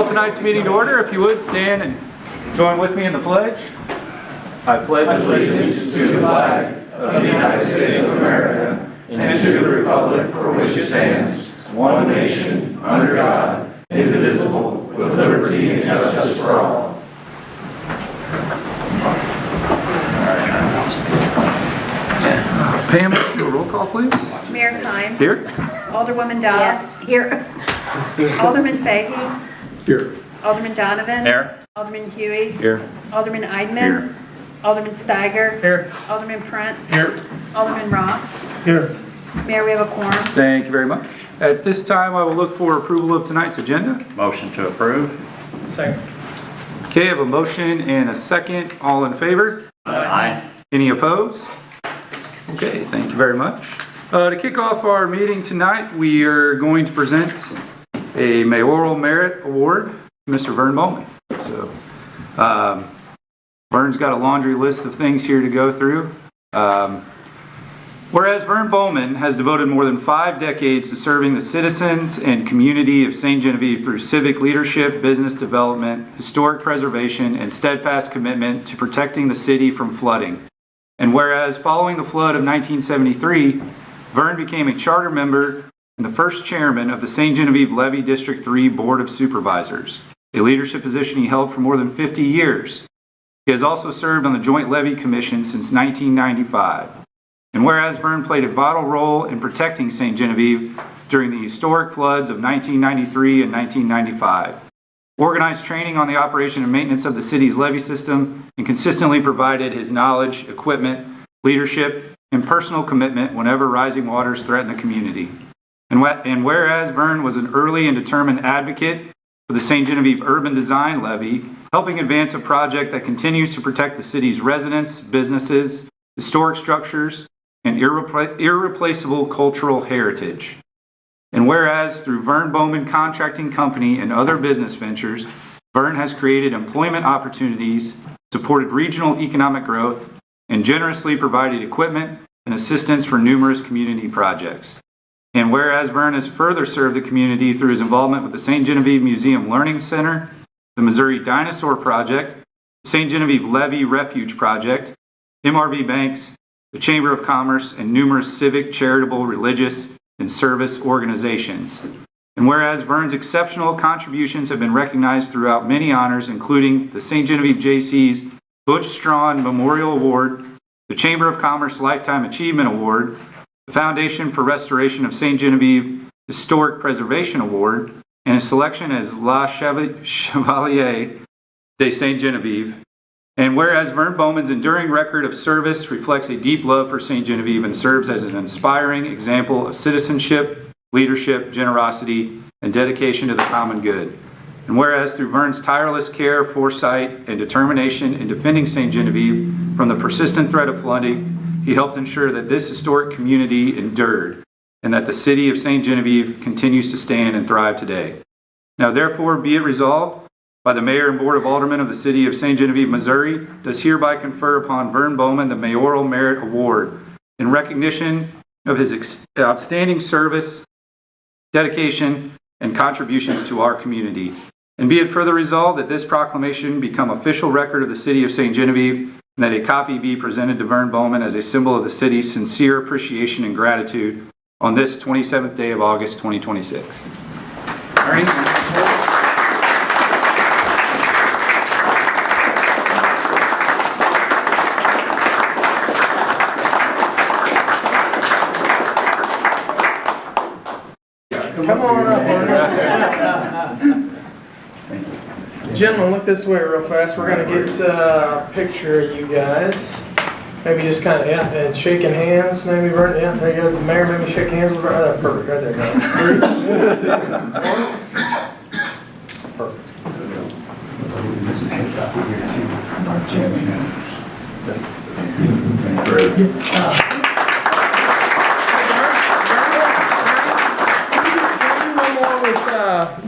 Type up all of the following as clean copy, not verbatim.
Tonight's meeting to order. If you would stand and join with me in the pledge. I pledge allegiance to the flag of the United States of America and to the republic for which it stands, one nation, under God, indivisible, with liberty and justice for all. Pam, do a roll call, please. Mayor Kime. Here. Alderwoman Dawes. Yes, here. Alderman Fahey. Here. Alderman Donovan. Here. Alderman Huey. Here. Alderman Eidman. Here. Alderman Steiger. Here. Alderman Prince. Here. Alderman Ross. Here. Mayor, we have a quorum. Thank you very much. At this time, I will look for approval of tonight's agenda. Motion to approve. Second. Okay, I have a motion and a second. All in favor? Aye. Any opposed? Okay, thank you very much. To kick off our meeting tonight, we are going to present a Mayoral Merit Award to Mr. Vern Baumen. So, Vern's got a laundry list of things here to go through. Whereas Vern Baumen has devoted more than 5 decades to serving the citizens and community of St. Genevieve through civic leadership, business development, historic preservation, and steadfast commitment to protecting the city from flooding. And whereas following the flood of 1973, Vern became a charter member and the first chairman of the St. Genevieve Levy District 3 Board of Supervisors, a leadership position he held for more than 50 years. He has also served on the Joint Levy Commission since 1995. And whereas Vern played a vital role in protecting St. Genevieve during the historic floods of 1993 and 1995, organized training on the operation and maintenance of the city's levee system, and consistently provided his knowledge, equipment, leadership, and personal commitment whenever rising waters threatened the community. And whereas Vern was an early and determined advocate for the St. Genevieve Urban Design Levy, helping advance a project that continues to protect the city's residents, businesses, historic structures, and irreplaceable cultural heritage. And whereas through Vern Baumen Contracting Company and other business ventures, Vern has created employment opportunities, supported regional economic growth, and generously provided equipment and assistance for numerous community projects. And whereas Vern has further served the community through his involvement with the St. Genevieve Museum Learning Center, the Missouri Dinosaur Project, the St. Genevieve Levee Refuge Project, MRV Banks, the Chamber of Commerce, and numerous civic, charitable, religious, and service organizations. And whereas Vern's exceptional contributions have been recognized throughout many honors, including the St. Genevieve J.C.'s Butch Strawn Memorial Award, the Chamber of Commerce Lifetime Achievement Award, the Foundation for Restoration of St. Genevieve Historic Preservation Award, and a selection as La Chevalier de St. Genevieve. And whereas Vern Baumen's enduring record of service reflects a deep love for St. Genevieve and serves as an inspiring example of citizenship, leadership, generosity, and dedication to the common good. And whereas through Vern's tireless care, foresight, and determination in defending St. Genevieve from the persistent threat of flooding, he helped ensure that this historic community endured and that the city of St. Genevieve continues to stand and thrive today. Now therefore be it resolved by the Mayor and Board of Aldermen of the City of St. Genevieve, Missouri, does hereby confer upon Vern Baumen the Mayoral Merit Award in recognition of his outstanding service, dedication, and contributions to our community. And be it further resolved that this proclamation become official record of the City of St. Genevieve, and that a copy be presented to Vern Baumen as a symbol of the city's sincere appreciation and gratitude on this 27th day of August, 2026. All right. Come on up. Gentlemen, look this way real fast. We're going to get a picture of you guys. Maybe just kind of, yeah, and shaking hands. Maybe, yeah, there you go. The mayor, maybe shake hands with her. Perfect, right there, guys. Perfect.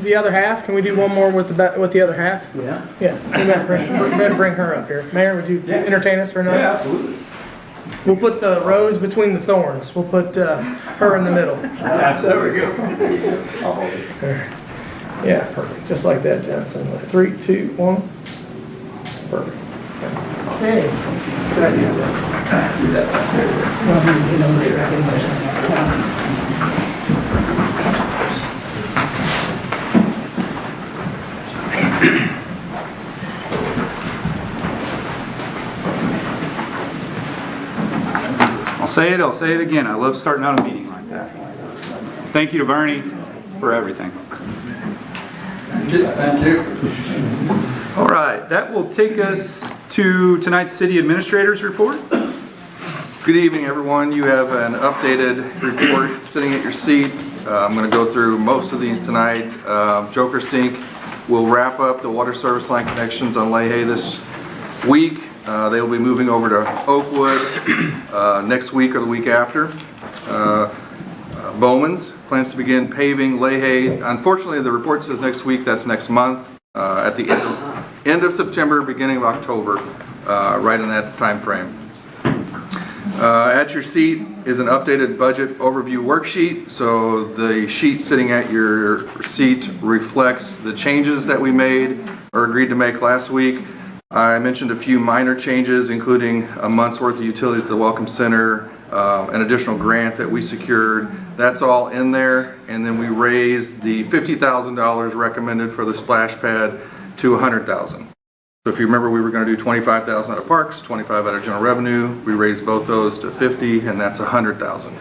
The other half. Can we do one more with the other half? Yeah. Yeah. We better bring her up here. Mayor, would you entertain us for a night? Yeah, absolutely. We'll put the rose between the thorns. We'll put her in the middle. There we go. Yeah, perfect. Just like that, Jonathan. 3, 2, 1. Perfect. Okay. Good idea, Zach. Do that back I'll say it again. I love starting out a meeting like that. Thank you to Bernie for everything. Thank you. All right, that will take us to tonight's City Administrator's Report. Good evening, everyone. You have an updated report sitting at your seat. I'm going to go through most of these tonight. Joker Sink will wrap up the water service line connections on Leahy this week. They will be moving over to Oakwood next week or the week after. Baumen's plans to begin paving Leahy. Unfortunately, the report says next week. That's next month. At the end of September, beginning of October, right in that time frame. At your seat is an updated budget overview worksheet. So the sheet sitting at your seat reflects the changes that we made or agreed to make last week. I mentioned a few minor changes, including a month's worth of utilities to the Welcome Center, an additional grant that we secured. That's all in there. And then we raised the $50,000 recommended for the splash pad to $100,000. So if you remember, we were going to do $25,000 out of parks, $25,000 out of general revenue. We raised both those to $50,000, and that's $100,000.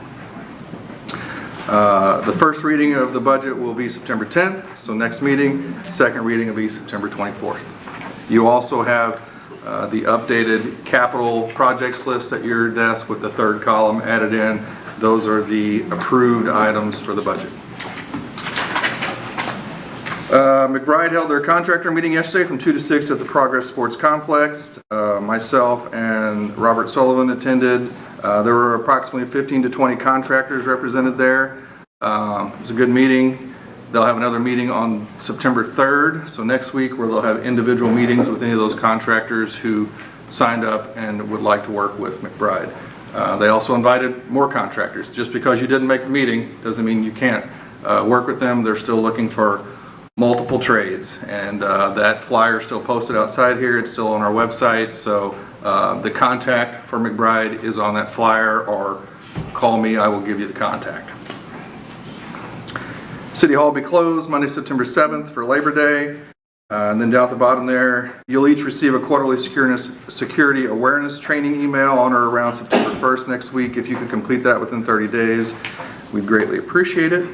The first reading of the budget will be September 10th. So next meeting, second reading will be September 24th. You also have the updated capital projects list at your desk with the third column added in. Those are the approved items for the budget. McBride held their contractor meeting yesterday from 2 to 6 at the Progress Sports Complex. Myself and Robert Sullivan attended. There were approximately 15 to 20 contractors represented there. It was a good meeting. They'll have another meeting on September 3rd, so next week, where they'll have individual meetings with any of those contractors who signed up and would like to work with McBride. They also invited more contractors. Just because you didn't make the meeting doesn't mean you can't work with them. They're still looking for multiple trades, and that flyer is still posted outside here. It's still on our website, so the contact for McBride is on that flyer, or call me, I will give you the contact. City Hall will be closed Monday, September 7th for Labor Day. And then down at the bottom there, you'll each receive a quarterly security awareness training email on or around September 1st next week. If you could complete that within 30 days, we'd greatly appreciate it.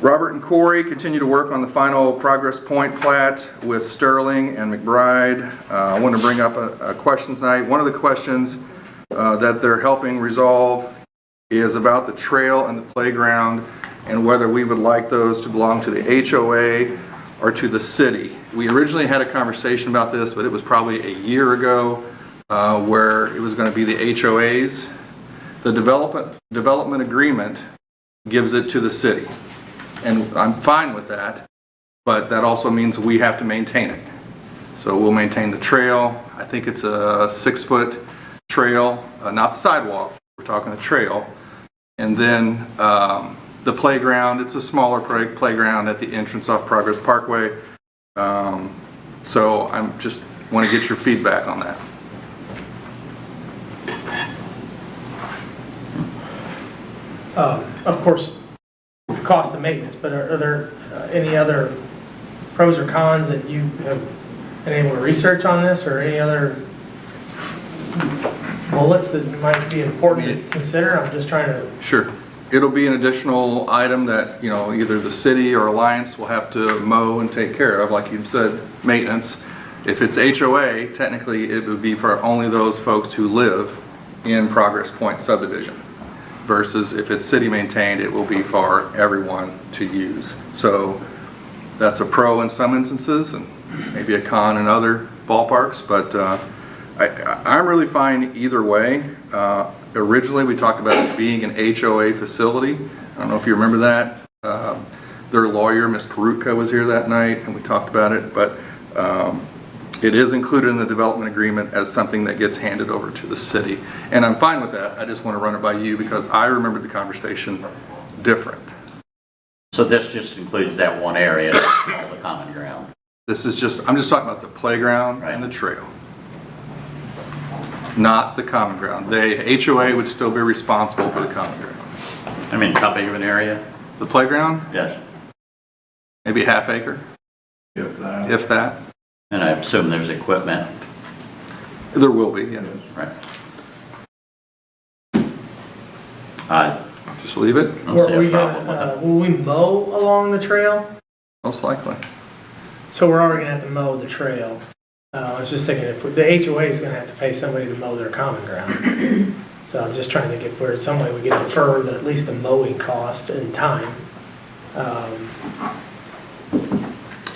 Robert and Corey continue to work on the final Progress Point plat with Sterling and McBride. I want to bring up a question tonight. One of the questions that they're helping resolve is about the trail and the playground, and whether we would like those to belong to the HOA or to the city. We originally had a conversation about this, but it was probably a year ago, where it was going to be the HOAs. The development agreement gives it to the city, and I'm fine with that, but that also means we have to maintain it. So we'll maintain the trail. I think it's a 6-foot trail, not the sidewalk, we're talking the trail. And then the playground, it's a smaller playground at the entrance off Progress Parkway. So I'm just want to get your feedback on that. Of course, the cost of maintenance, but are there any other pros or cons that you have been able to research on this, or any other bullets that might be important to consider? I'm just trying to... Sure. It'll be an additional item that, either the city or Alliance will have to mow and take care of, like you said, maintenance. If it's HOA, technically it would be for only those folks who live in Progress Point subdivision, versus if it's city maintained, it will be for everyone to use. So that's a pro in some instances and maybe a con in other ballparks, but I'm really fine either way. Originally, we talked about it being an HOA facility. I don't know if you remember that. Their lawyer, Ms. Perutka, was here that night, and we talked about it. But it is included in the development agreement as something that gets handed over to the city. And I'm fine with that. I just want to run it by you because I remembered the conversation different. So this just includes that one area, all the common ground. This is just, I'm just talking about the playground and the trail, not the common ground. The HOA would still be responsible for the common ground. I mean, how big of an area? The playground, Yes. maybe half acre, if that. And I assume there's equipment, There will be, yeah. right? I Just leave it, don't Were see we a problem with gonna, it. will we mow along the trail? most likely. So we're already gonna have to mow the trail. I was just thinking, if the HOA is gonna have to pay somebody to mow their common ground. So I'm just trying to get where some way we can defer at least the mowing cost and time. I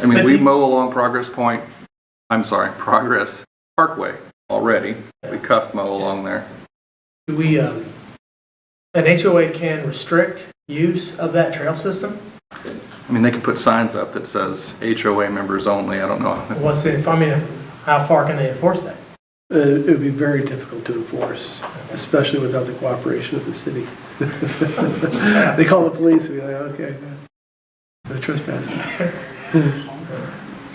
mean, we mow along Progress Parkway already. We cuff mow along there. Do we, an HOA can restrict use of that trail system? I mean, they could put signs up that says HOA members only, I don't know. What's the, I mean, how far can they enforce that? It would be very difficult to enforce, especially without the cooperation of the city. They call the police, and be like, okay, they're trespassing.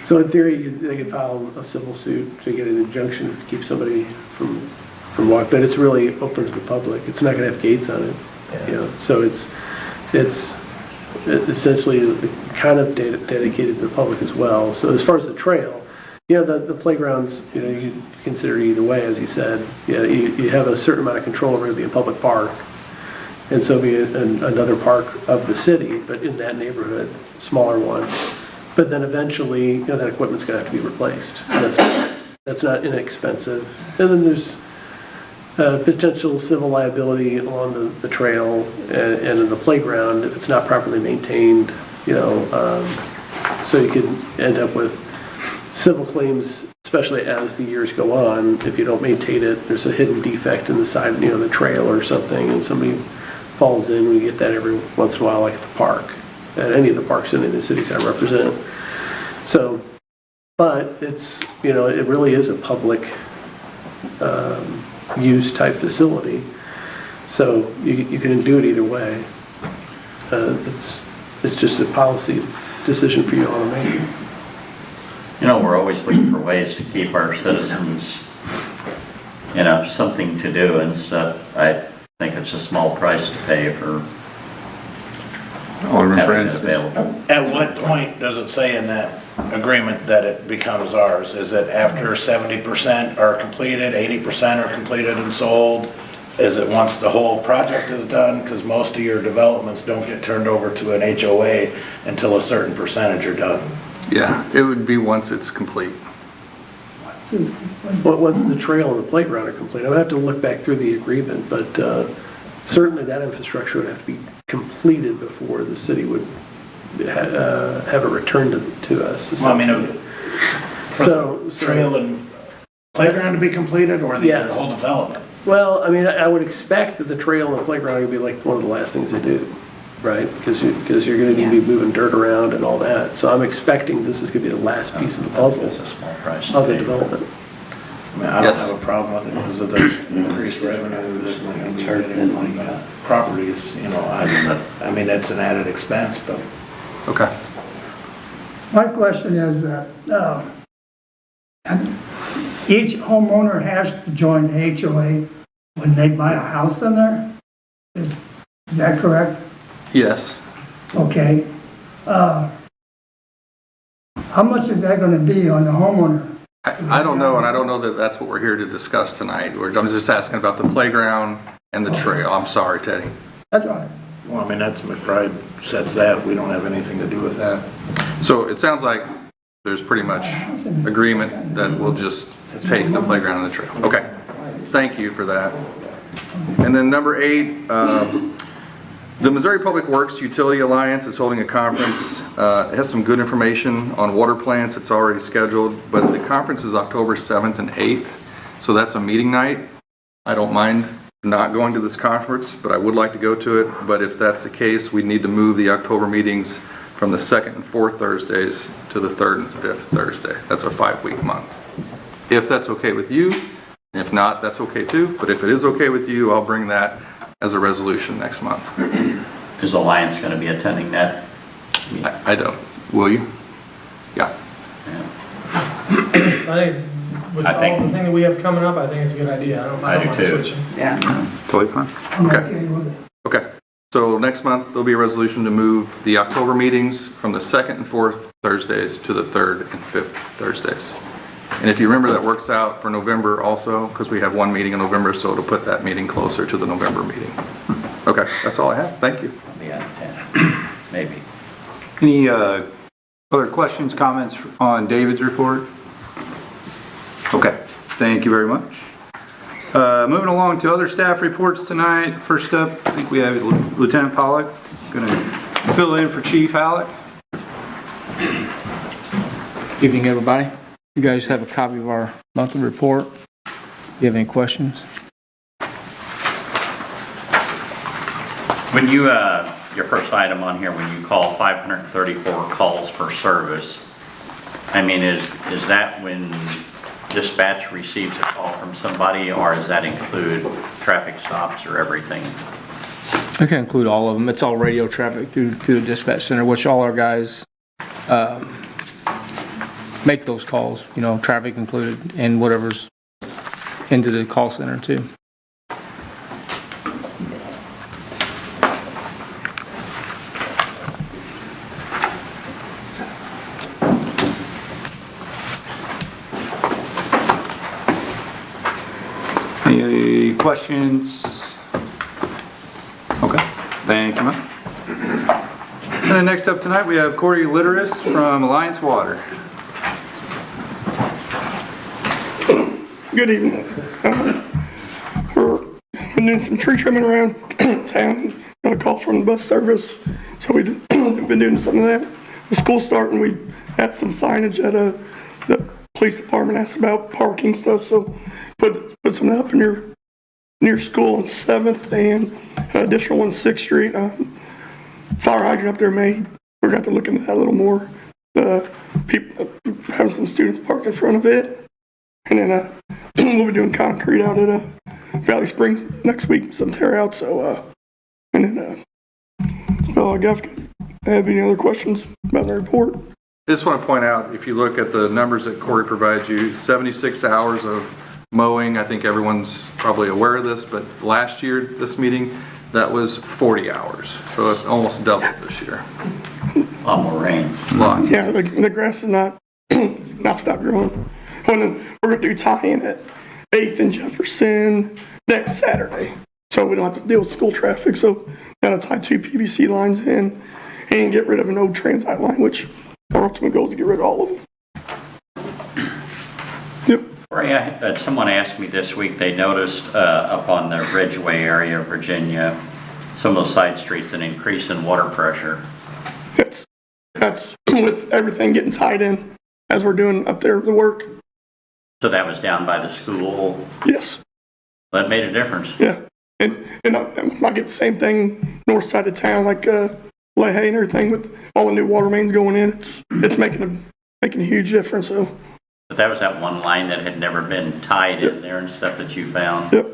So in theory, they could file a civil suit to get an injunction to keep somebody from walking, but it's really open to the public. It's not gonna have gates on it, you know, so it's essentially kind of dedicated to the public as well. So as far as the trail, you know, the playgrounds, you know, you can consider either way, as you said. Yeah, you have a certain amount of control over it being a public park, and so be another park of the city, but in that neighborhood, smaller one. But then eventually, you know, that equipment's gonna have to be replaced. That's not inexpensive. And then there's potential civil liability along the trail and in the playground if it's not properly maintained, you know, so you could end up with civil claims, especially as the years go on. If you don't maintain it, there's a hidden defect in the side, you know, the trail or something, and somebody falls in. We get that every once in a while, like at the park, at any of the parks in the cities I represent. So, but it's, you know, it really is a public use type facility. So you can do it either way. It's just a policy decision for you all to make. You know, we're always looking for ways to keep our citizens, you know, something to do and stuff. I think it's a small price to pay for Alderman having it Francis. available. At what point does it say in that agreement that it becomes ours? Is it after 70% are completed, 80% are completed and sold? Is it once the whole project is done? Because most of your developments don't get turned over to an HOA until a certain percentage are done. Yeah, it would be once it's complete. But once the trail and the playground are complete, I would have to look back through the agreement, but certainly that infrastructure would have to be completed before the city would have it returned to us. Well, I mean, for So- the trail and playground to be completed or the Yes. whole development? Well, I mean, I would expect that the trail and the playground would be like one of the last things they do, right? Because you're going to need to be moving dirt around and all that. So I'm expecting this is going to be the last piece of the puzzle It's a small price to of the pay. development. I mean, I Yes. don't have a problem with it because of the increased revenue that we're going to be getting on properties, you know, I mean, it's an added expense, but Okay. My question is that each homeowner has to join the HOA when they buy a house in there? Is that correct? Yes. Okay. How much is that going to be on the homeowner? I don't know, and I don't know that that's what we're here to discuss tonight. I'm just asking about the playground and the trail. I'm sorry, Teddy. That's all right. well, I mean, that's McBride sets that. We don't have anything to do with that. So it sounds like there's pretty much agreement that we'll just take the playground and the trail. Okay, thank you for that. And then number 8, the Missouri Public Works Utility Alliance is holding a conference. It has some good information on water plants. It's already scheduled, but the conference is October 7th and 8th, so that's a meeting night. I don't mind not going to this conference, but I would like to go to it. But if that's the case, we need to move the October meetings from the 2nd and 4th Thursdays to the 3rd and 5th Thursday. That's a 5-week month. If that's okay with you, if not, that's okay too. But if it is okay with you, I'll bring that as a resolution next month. Is Alliance going to be attending that? I don't. Will you? Yeah. I think with I all think- the thing that we have coming up, I think it's a good idea. I don't do mind too. switching. Totally fine. I'm Okay. okay with it. Okay. So next month, there'll be a resolution to move the October meetings from the 2nd and 4th Thursdays to the 3rd and 5th Thursdays. And if you remember, that works out for November also, because we have one meeting in November, so it'll put that meeting closer to the November meeting. Okay, that's all I have. Thank you. I'll be out of town, maybe. Any other questions, comments on David's report? Okay, thank you very much. Moving along to other staff reports tonight. First up, I think we have Lieutenant Pollock going to fill in for Chief Halleck. Evening, everybody. You guys have a copy of our monthly report. Do you have any questions? When you, your first item on here, when you call 534 calls for service, I mean, is that when dispatch receives a call from somebody, or does that include traffic stops or everything? I can include all of them. It's all radio traffic through the dispatch center, which all our guys make those calls, you know, traffic included, and whatever's into the call center too. Any questions? Okay, thank you, Mike. And then next up tonight, we have Corey Litteris from Alliance Water. Good evening. We're been doing some tree trimming around town. Got a call from the bus service, so we've been doing some of that. The school's starting. We had some signage at the police department asked about parking stuff, so put some up near school on 7th and additional on 6th Street. Fire hydrant up there made. We got to look into that a little more. People having some students parked in front of it. And then we'll be doing concrete out at Valley Springs next week, some tear out. So, and then, well, I guess, have any other questions about the report? I just want to point out, if you look at the numbers that Corey provides you, 76 hours of mowing. I think everyone's probably aware of this, but last year, this meeting, that was 40 hours. So it's almost doubled this year. A lot more rain. A lot. Yeah, the grass is not stopped growing. We're going to do tie-in at 8th and Jefferson next Saturday. So we don't have to deal with school traffic. So got to tie 2 PVC lines in and get rid of an old transite line, which our ultimate goal is to get rid of all of them. Yep. Corey, someone asked me this week, they noticed up on the Ridgeway area of Virginia, some of those side streets, an increase in water pressure. That's with everything getting tied in as we're doing up there the work. So that was down by the school. Yes. That made a difference. Yeah. And I get the same thing north side of town, like Leahy and everything, with all the new water mains going in. It's making a huge difference. So. But that was that one line that had never been tied in there and stuff that you found. Yep.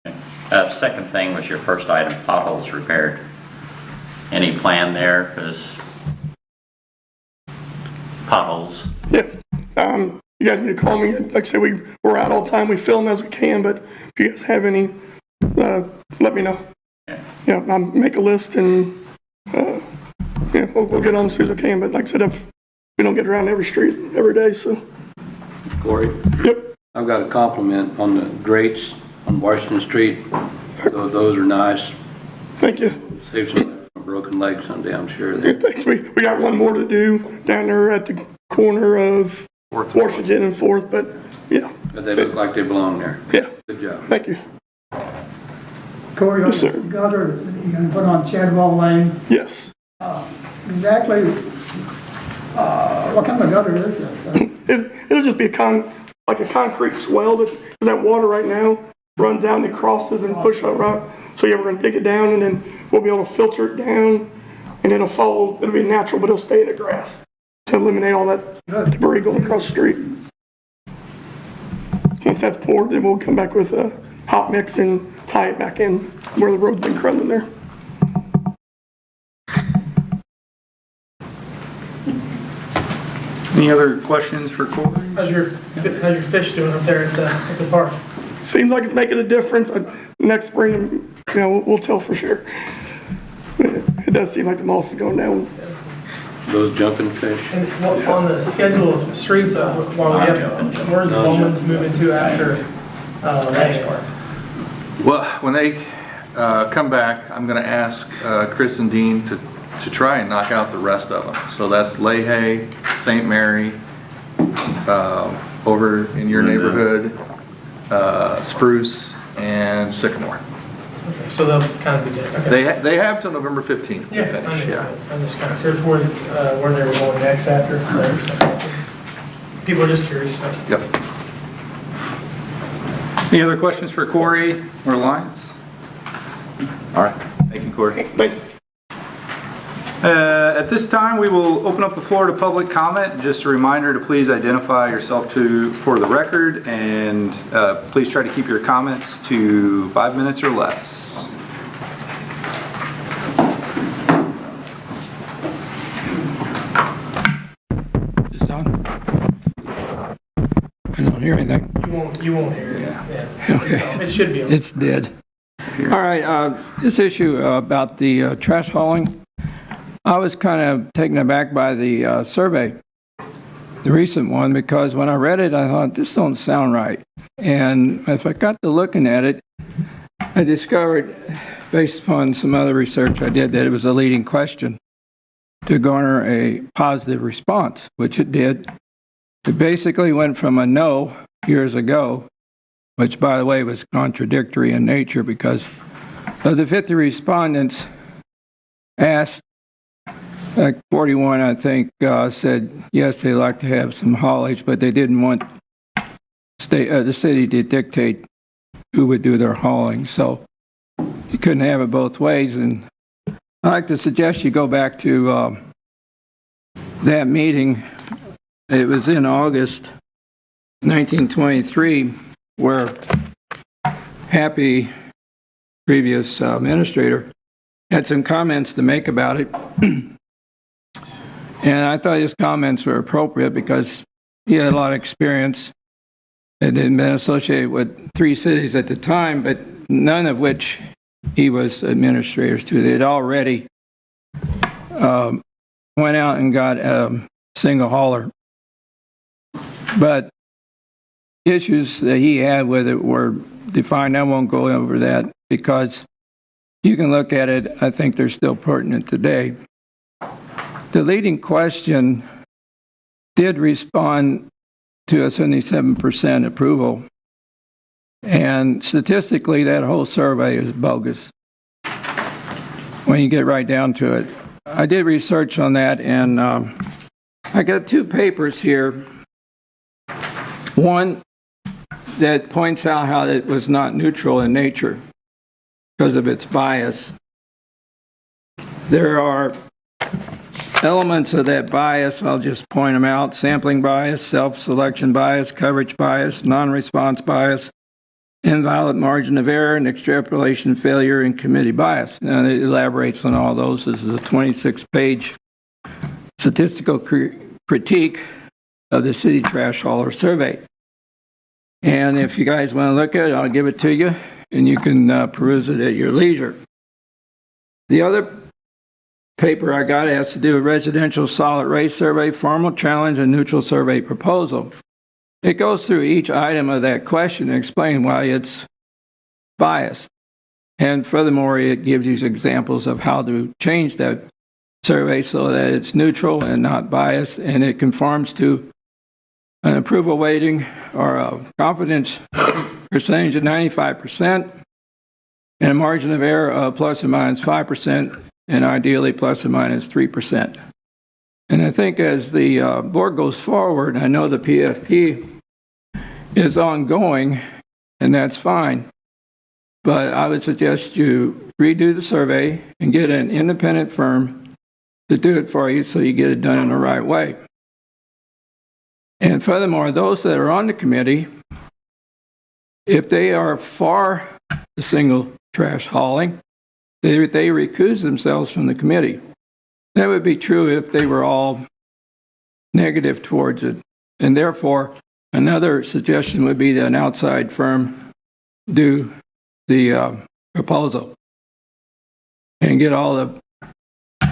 Okay. Second thing was your first item, potholes repaired. Any plan there? Because potholes. Yeah. You guys need to call me. Like I said, we're out all the time. We film as we can, but if you guys have any, let me know. Yeah, I'll make a list and we'll get on as soon as we can. But like I said, if we don't get around every street every day, so. Corey? Yep. I've got a compliment on the grates on Washington Street. Those are nice. Thank you. Save some broken legs on down sure. Yeah, thanks. We got one more to do down there at the corner of Washington and 4th, but yeah. But they look like they belong there. Yeah. Good job. Thank you. Corey, Yes, sir. the gutter you're gonna put on Chadwell Lane, Yes. exactly, what kind of gutter is this? It'll just be a concrete swell because that water right now runs out and it crosses and push up right. So yeah, we're gonna dig it down and then we'll be able to filter it down and it'll fall. It'll be natural, but it'll stay in the grass to eliminate all that debris going across the street. Once that's poured, then we'll come back with a hot mix and tie it back in where the road's been crumbling there. Any other questions for Corey? How's your fish doing up there at the park? Seems like it's making a difference. Next spring, we'll tell for sure. It does seem like the moss is going down. Those jumping fish? And on the schedule of streets, while we have, where's the Baumen's moving to after Lang Park? Well, when they come back, I'm going to ask Chris and Dean to try and knock out the rest of them. So that's Leahy, St. Mary, over in your neighborhood, Spruce, and Sycamore. Okay, so they'll kind of be there. Okay. They have till November 15th to Yeah, finish, yeah. I'm just kind of curious where they were going next after there. So people are just curious. So. Yep. Any other questions for Corey or Alliance? All right, thank you, Corey. Thanks. At this time, we will open up the floor to public comment. Just a reminder to please identify yourself for the record, and please try to keep your comments to 5 minutes or less. Is it on? I don't hear anything. You won't hear it. Yeah. Okay. It should be on. It's dead. All right, this issue about the trash hauling, I was kind of taken aback by the survey, the recent one, because when I read it, I thought, this don't sound right. And if I got to looking at it, I discovered, based upon some other research I did, that it was a leading question to garner a positive response, which it did. It basically went from a no years ago, which, by the way, was contradictory in nature, because of the 50 respondents asked, like 41, I think, said yes, they'd like to have some haulage, but they didn't want the city to dictate who would do their hauling. So you couldn't have it both ways. And I'd like to suggest you go back to that meeting. It was in August 1923, where Happy, previous administrator, had some comments to make about it. And I thought his comments were appropriate because he had a lot of experience. It had been associated with 3 cities at the time, but none of which he was administrators to. They had already went out and got a single hauler. But issues that he had with it were defined. I won't go over that because you can look at it. I think they're still pertinent today. The leading question did respond to a 77% approval. And statistically, that whole survey is bogus when you get right down to it. I did research on that, and I got 2 papers here. One that points out how it was not neutral in nature because of its bias. There are elements of that bias, I'll just point them out: sampling bias, self-selection bias, coverage bias, non-response bias, invalid margin of error, and extrapolation failure, and committee bias. And it elaborates on all those. This is a 26-page statistical critique of the city trash hauler survey. And if you guys want to look at it, I'll give it to you, and you can peruse it at your leisure. The other paper I got has to do with residential solid waste survey, formal challenge, and neutral survey proposal. It goes through each item of that question and explains why it's biased. And furthermore, it gives you examples of how to change that survey so that it's neutral and not biased, and it conforms to an approval weighting or a confidence percentage of 95% and a margin of error of plus or minus 5%, and ideally plus or minus 3%. And I think as the board goes forward, I know the PFP is ongoing, and that's fine, but I would suggest you redo the survey and get an independent firm to do it for you so you get it done in the right way. And furthermore, those that are on the committee, if they are for the single trash hauling, they recuse themselves from the committee. That would be true if they were all negative towards it. And therefore, another suggestion would be that an outside firm do the proposal and get all the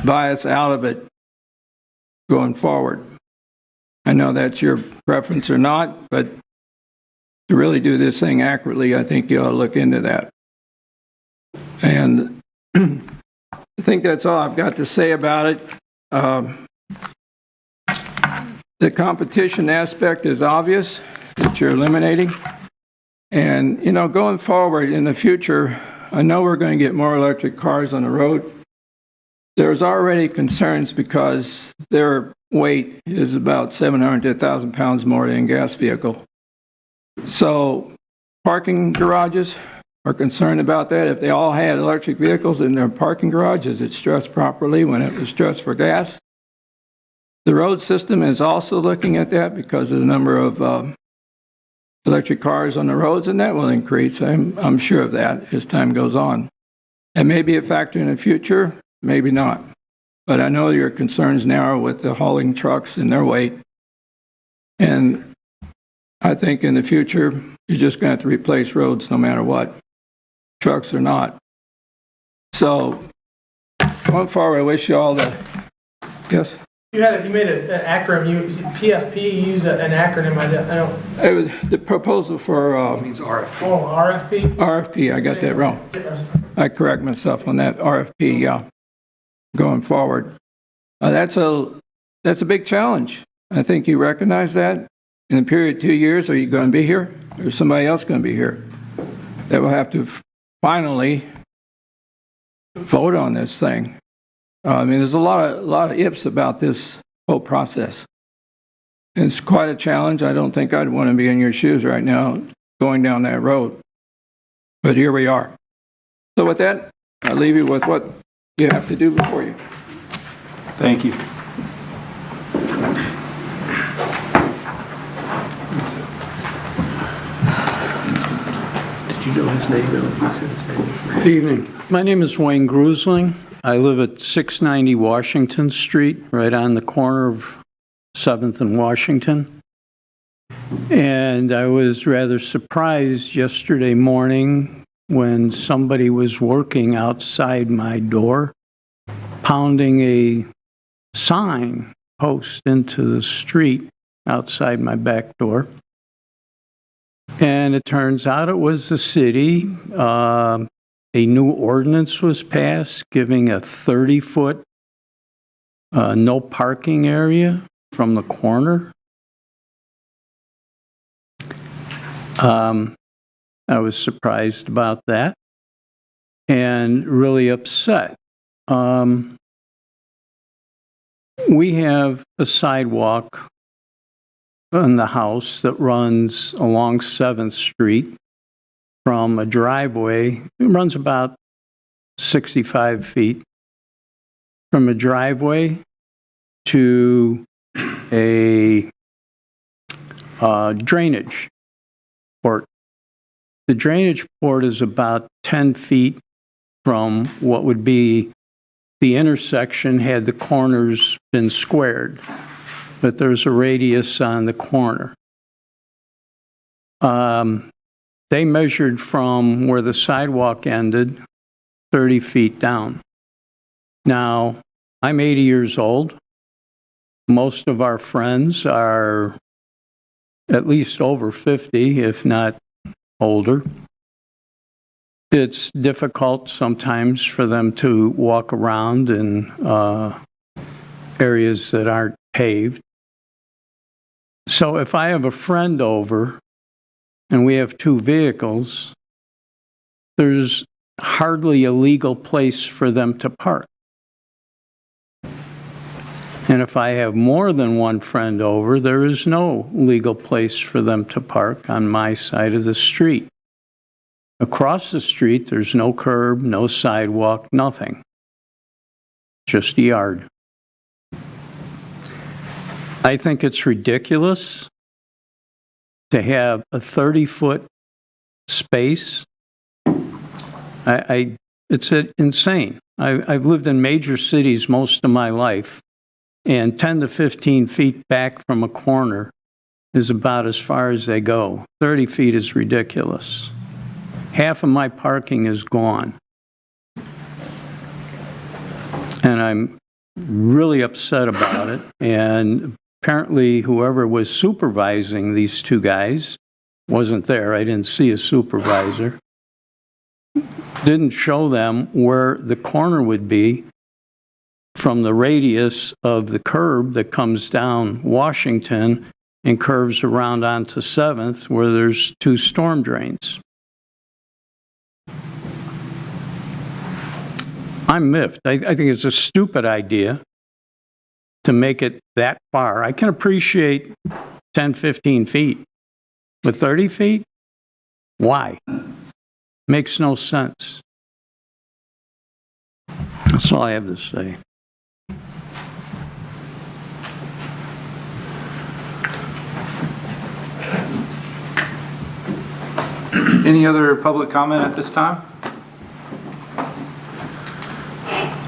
bias out of it going forward. I know that's your preference or not, but to really do this thing accurately, I think you ought to look into that. And I think that's all I've got to say about it. The competition aspect is obvious that you're eliminating. And, you know, going forward in the future, I know we're going to get more electric cars on the road. There's already concerns because their weight is about 700 to 1,000 pounds more than a gas vehicle. So parking garages are concerned about that. If they all had electric vehicles in their parking garages, it's stressed properly when it was stressed for gas. The road system is also looking at that because of the number of electric cars on the roads, and that will increase. I'm sure of that as time goes on. It may be a factor in the future, maybe not. But I know your concerns now are with the hauling trucks and their weight. And I think in the future, you're just going to have to replace roads no matter what, trucks or not. So going forward, I wish you all the, yes? You made an acronym, PFP, you use an acronym, I don't. It was the proposal for, Means RFP. Oh, RFP? RFP, I got that wrong. I correct myself on that, RFP, yeah, going forward. That's a big challenge. I think you recognize that. In a period of 2 years, are you going to be here? Or is somebody else going to be here that will have to finally vote on this thing? I mean, there's a lot of ifs about this whole process. It's quite a challenge. I don't think I'd want to be in your shoes right now going down that road. But here we are. So with that, I'll leave you with what you have to do before you. Thank you. Did you know his name? He said his name. Good evening. My name is Wayne Grusling. I live at 690 Washington Street, right on the corner of 7th and Washington. And I was rather surprised yesterday morning when somebody was working outside my door, pounding a sign post into the street outside my back door. And it turns out it was the city. A new ordinance was passed giving a 30-foot no parking area from the corner. I was surprised about that and really upset. We have a sidewalk in the house that runs along 7th Street from a driveway. It runs about 65 feet from a driveway to a drainage port. The drainage port is about 10 feet from what would be the intersection had the corners been squared, but there's a radius on the corner. They measured from where the sidewalk ended 30 feet down. Now, I'm 80 years old. Most of our friends are at least over 50, if not older. It's difficult sometimes for them to walk around in areas that aren't paved. So if I have a friend over and we have 2 vehicles, there's hardly a legal place for them to park. And if I have more than one friend over, there is no legal place for them to park on my side of the street. Across the street, there's no curb, no sidewalk, nothing. Just a yard. I think it's ridiculous to have a 30-foot space. It's insane. I've lived in major cities most of my life, and 10 to 15 feet back from a corner is about as far as they go. 30 feet is ridiculous. Half of my parking is gone. And I'm really upset about it. And apparently whoever was supervising these two guys wasn't there. I didn't see a supervisor. Didn't show them where the corner would be from the radius of the curb that comes down Washington and curves around onto 7th where there's 2 storm drains. I'm miffed. I think it's a stupid idea to make it that far. I can appreciate 10, 15 feet, but 30 feet? Why? Makes no sense. That's all I have to say. Any other public comment at this time?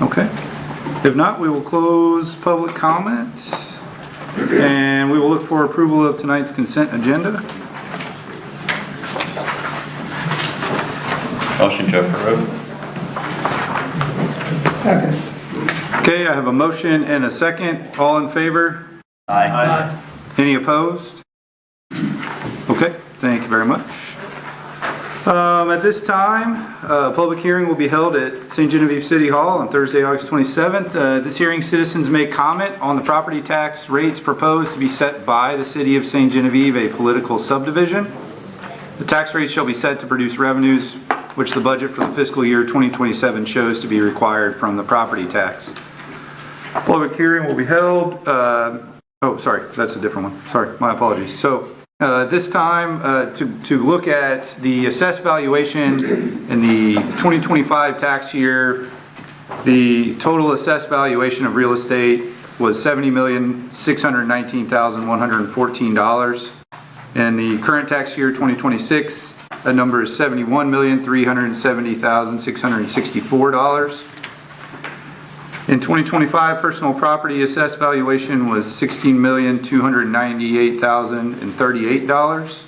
Okay. If not, we will close public comment and we will look for approval of tonight's consent agenda. Motion to approve. Second. Okay, I have a motion and a second. All in favor? Aye. Any opposed? Okay, thank you very much. At this time, a public hearing will be held at St. Genevieve City Hall on Thursday, August 27th. This hearing, citizens may comment on the property tax rates proposed to be set by the City of St. Genevieve, a political subdivision. The tax rates shall be set to produce revenues which the budget for the fiscal year 2027 shows to be required from the property tax. Public hearing will be held, oh, sorry, that's a different one. Sorry, my apologies. So, this time to look at the assessed valuation in the 2025 tax year. The total assessed valuation of real estate was $70,619,114. In the current tax year 2026, that number is $71,370,664. In 2025, personal property assessed valuation was $16,298,038.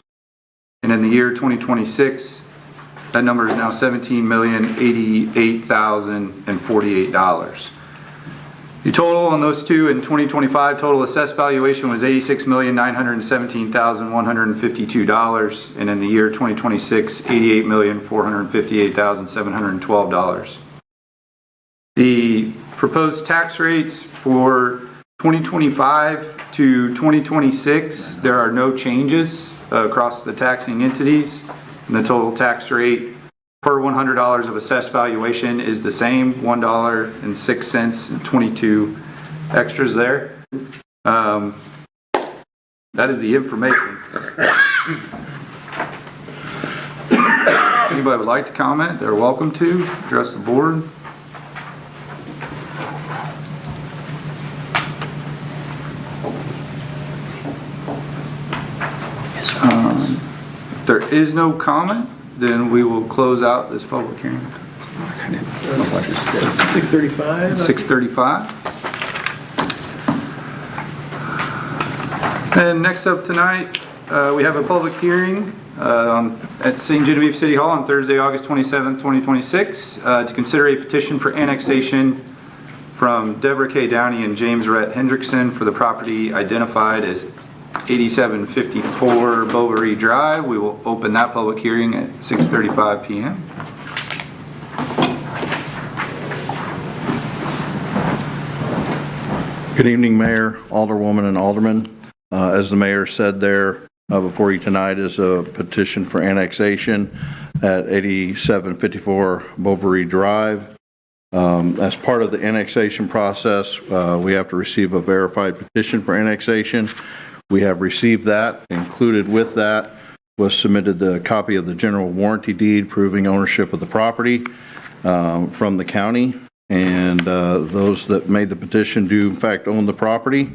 And in the year 2026, that number is now $17,088,048. The total on those two in 2025, total assessed valuation was $86,917,152. And in the year 2026, $88,458,712. The proposed tax rates for 2025 to 2026, there are no changes across the taxing entities. And the total tax rate per $100 of assessed valuation is the same, $1.06 and 22 extras there. That is the information. Anybody would like to comment, they're welcome to address the board. If there is no comment, then we will close out this public hearing. 6:35? 6:35. And next up tonight, we have a public hearing at St. Genevieve City Hall on Thursday, August 27th, 2026, to consider a petition for annexation from Deborah K. Downey and James Rhett Hendrickson for the property identified as 8754 Bovary Drive. We will open that public hearing at 6:35 p.m. Good evening, Mayor, Alderwoman, and Aldermen. As the mayor said there, before you tonight is a petition for annexation at 8754 Bovary Drive. As part of the annexation process, we have to receive a verified petition for annexation. We have received that. Included with that was submitted the copy of the general warranty deed proving ownership of the property from the county. And those that made the petition do in fact own the property.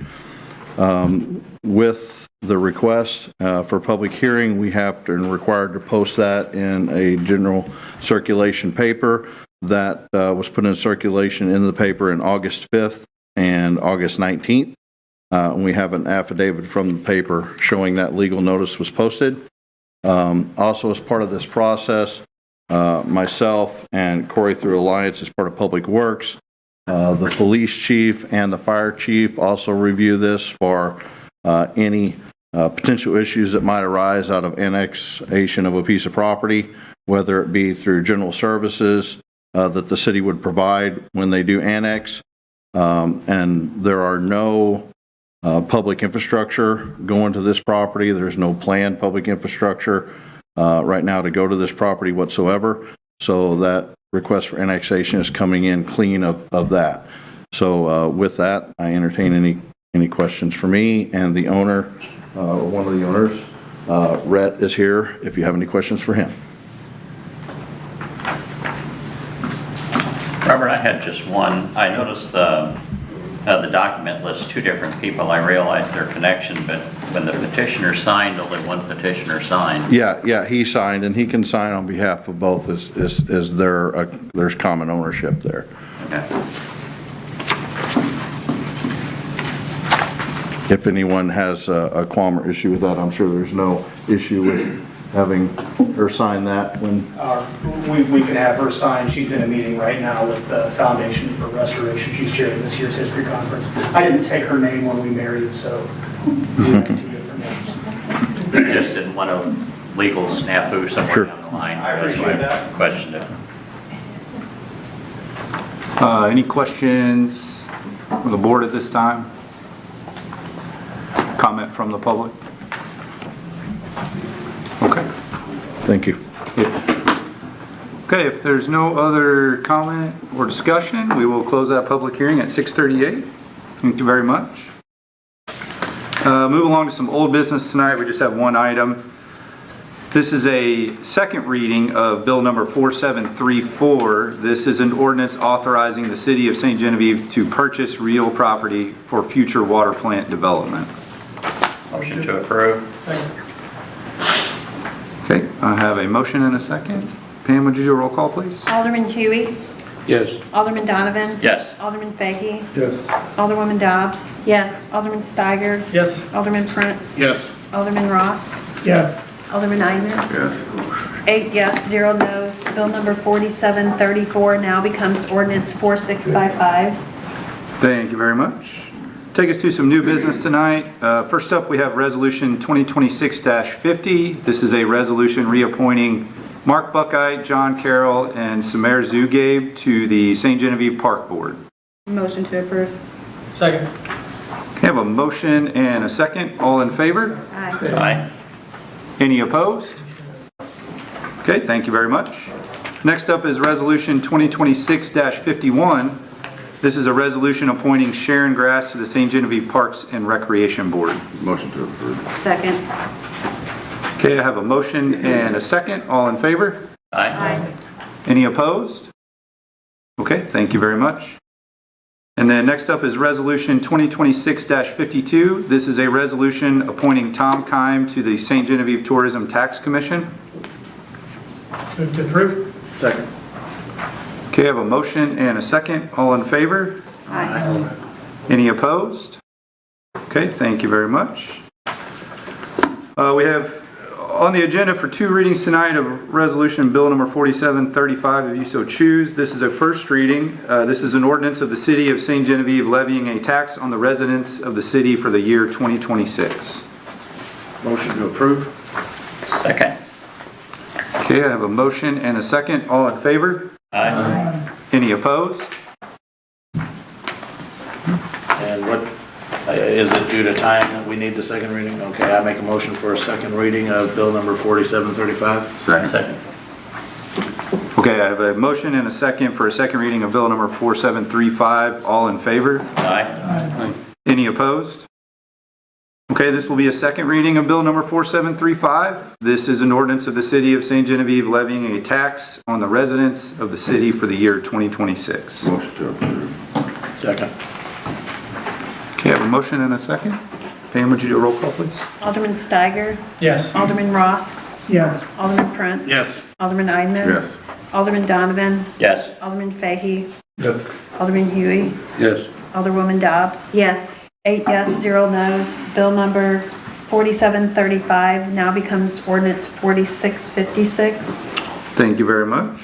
With the request for public hearing, we have to and required to post that in a general circulation paper that was put in circulation in the paper in August 5th and August 19th. And we have an affidavit from the paper showing that legal notice was posted. Also, as part of this process, myself and Corey through Alliance as part of Public Works, the police chief and the fire chief also review this for any potential issues that might arise out of annexation of a piece of property, whether it be through general services that the city would provide when they do annex. And there are no public infrastructure going to this property. There's no planned public infrastructure right now to go to this property whatsoever. So that request for annexation is coming in clean of that. So with that, I entertain any questions for me, and the owner, one of the owners, Rhett, is here if you have any questions for him. Robert, I had just one. I noticed the document lists two different people. I realize their connection, but when the petitioner signed, only one petitioner signed. Yeah, he signed, and he can sign on behalf of both as there's common ownership there. Okay. If anyone has a qualm or issue with that, I'm sure there's no issue with having her sign that when... We can have her sign. She's in a meeting right now with the Foundation for Restoration. She's chairing this year's history conference. I didn't take her name when we married, so we have two different names. I just didn't want a legal snafu somewhere Sure. down the line. I appreciate that. Questioned it. Any questions from the board at this time? Comment from the public? Okay. Thank you. Okay, if there's no other comment or discussion, we will close that public hearing at 6:38. Thank you very much. Move along to some old business tonight. We just have one item. This is a second reading of bill number 4734. This is an ordinance authorizing the city of St. Genevieve to purchase real property for future water plant development. Motion to approve. Okay, I have a motion and a second. Pam, would you do a roll call, please? Alderman Huey. Yes. Alderman Donovan. Yes. Alderman Fahy. Yes. Alderwoman Dobbs. Yes. Alderman Steiger. Yes. Alderman Prince. Yes. Alderman Ross. Yes. Alderman Eidman. Yes. 8 yes, 0 no's. Bill number 4734 now becomes ordinance 4655. Thank you very much. Take us to some new business tonight. First up, we have Resolution 2026-50. This is a resolution reappointing Mark Buckeye, John Carroll, and Samir Zugabe to the St. Genevieve Park Board. Motion to approve. Second. Okay, I have a motion and a second. All in favor? Aye. Aye. Any opposed? Okay, thank you very much. Next up is Resolution 2026-51. This is a resolution appointing Sharon Grass to the St. Genevieve Parks and Recreation Board. Motion to approve. Second. Okay, I have a motion and a second. All in favor? Aye. Any opposed? Okay, thank you very much. And then next up is Resolution 2026-52. This is a resolution appointing Tom Kime to the St. Genevieve Tourism Tax Commission. Move to approve. Second. Okay, I have a motion and a second. All in favor? Aye. Any opposed? Okay, thank you very much. We have on the agenda for two readings tonight of Resolution Bill number 4735, if you so choose. This is a first reading. This is an ordinance of the City of St. Genevieve levying a tax on the residents of the city for the year 2026. Motion to approve. Second. Okay, I have a motion and a second. All in favor? Aye. Any opposed? And what, is it due to time that we need the second reading? Okay, I make a motion for a second reading of bill number 4735. Second. Okay, I have a motion and a second for a second reading of bill number 4735. All in favor? Aye. Any opposed? Okay, this will be a second reading of bill number 4735. This is an ordinance of the City of St. Genevieve levying a tax on the residents of the city for the year 2026. Motion to approve. Second. Okay, I have a motion and a second. Pam, would you do a roll call, please? Alderman Steiger. Yes. Alderman Ross. Yes. Alderman Prince. Yes. Alderman Eidman. Yes. Alderman Donovan. Yes. Alderman Fahy. Yes. Alderman Huey. Yes. Alderwoman Dobbs. Yes. 8 yes, 0 no's. Bill number 4735 now becomes ordinance 4656. Thank you very much.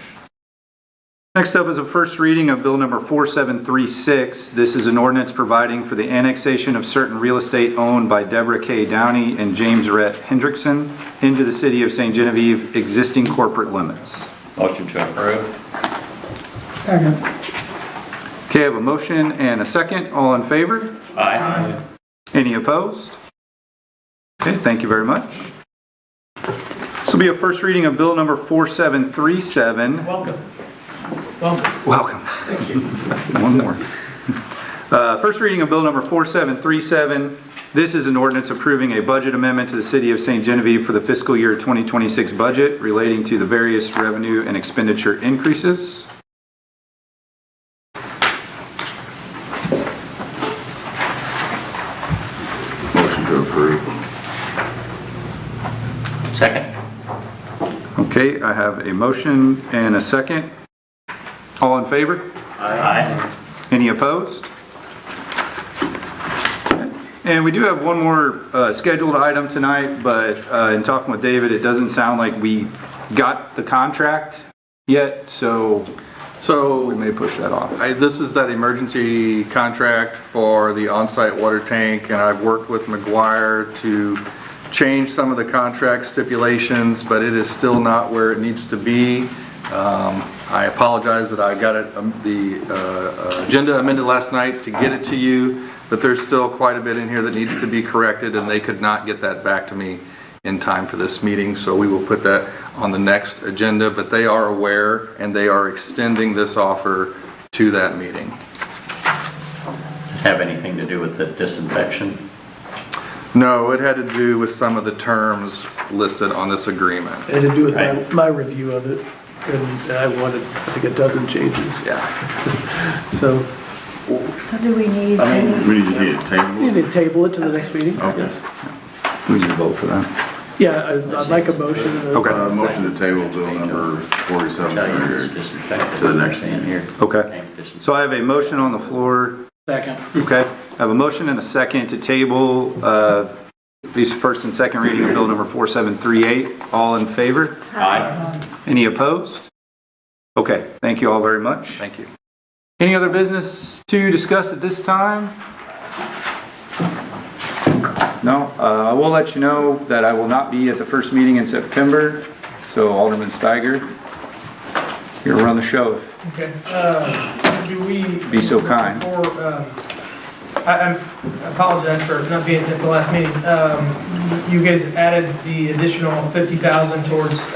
Next up is a first reading of Bill number 4736. This is an ordinance providing for the annexation of certain real estate owned by Deborah K. Downey and James Rhett Hendrickson into the city of St. Genevieve existing corporate limits. Motion to approve. Second. Okay, I have a motion and a second. All in favor? Aye. Any opposed? Okay, thank you very much. This will be a first reading of Bill number 4737. Welcome. Welcome. Thank you. One more. First reading of Bill number 4737. This is an ordinance approving a budget amendment to the City of St. Genevieve for the fiscal year 2026 budget relating to the various revenue and expenditure increases. Motion to approve. Second. Okay, I have a motion and a second. All in favor? Aye. Any opposed? And we do have one more scheduled item tonight, but in talking with David, it doesn't sound like we got the contract yet, so we may push that off. This is that emergency contract for the on-site water tank, and I've worked with McGuire to change some of the contract stipulations, but it is still not where it needs to be. I apologize that I got the agenda amended last night to get it to you, but there's still quite a bit in here that needs to be corrected, and they could not get that back to me in time for this meeting, so we will put that on the next agenda, but they are aware and they are extending this offer to that meeting. Have anything to do with the disinfection? No, it had to do with some of the terms listed on this agreement. It had to do with my review of it, and I think a dozen changes. Yeah. So So do we need We any? need to get a table. you need to table it to the next meeting? Okay. Yes. We need to vote for that. Yeah, I'd like a motion. and a- Okay. Motion to table bill number 47 Disinfectant. to the next Stand here. Okay. So I have a motion on the floor. Second. Okay. I have a motion and a second to table these first and second reading of Bill number 4738. All in favor? Aye. Any opposed? Okay, thank you all very much. Thank you. Any other business to discuss at this time? No? I will let you know that I will not be at the first meeting in September, so Alderman Steiger, you're gonna run the show. Okay, do we? Be so kind. Before, I apologize for not being at the last meeting. You guys added the additional 50,000 towards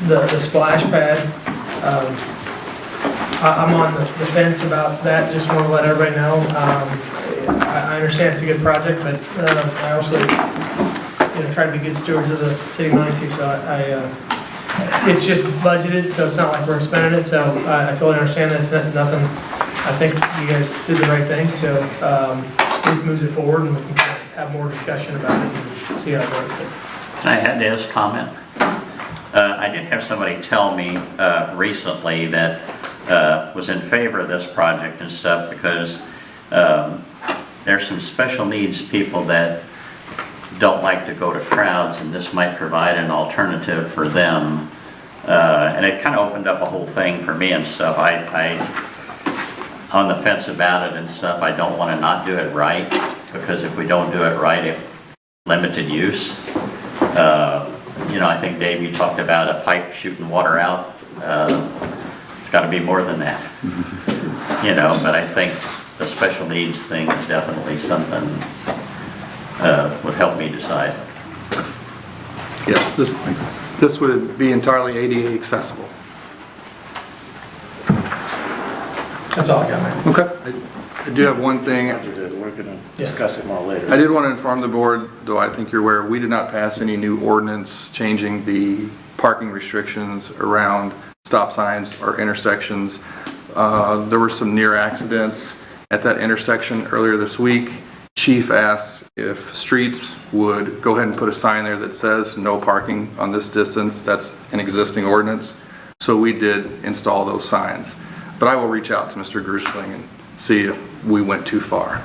the splash pad. I'm on the fence about that, just want to let everybody know. I understand it's a good project, but I also try to be good stewards of the city money too, so it's just budgeted, so it's not like we're spending it, so I totally understand that it's nothing. I think you guys did the right thing, so this moves it forward and we can have more discussion about it and see how it goes. Can I add this comment? I did have somebody tell me recently that was in favor of this project and stuff because there's some special needs people that don't like to go to crowds, and this might provide an alternative for them. And it kind of opened up a whole thing for me and stuff. I on the fence about it and stuff. I don't want to not do it right, because if we don't do it right, it limited use. I think Dave, you talked about a pipe shooting water out. It's got to be more than that. But I think the special needs thing is definitely something would help me decide. Yes, this would be entirely ADA accessible. That's all I got, man. Okay. I do have one thing. We're going to discuss it more later. I did want to inform the board, though I think you're aware, we did not pass any new ordinance changing the parking restrictions around stop signs or intersections. There were some near accidents at that intersection earlier this week. Chief asked if streets would go ahead and put a sign there that says no parking on this distance. That's an existing ordinance. So we did install those signs. But I will reach out to Mr. Grusling and see if we went too far.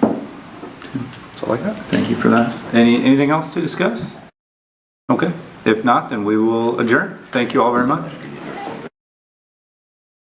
That's all I got. Thank you for that. Anything else to discuss? Okay. If not, then we will adjourn. Thank you all very much.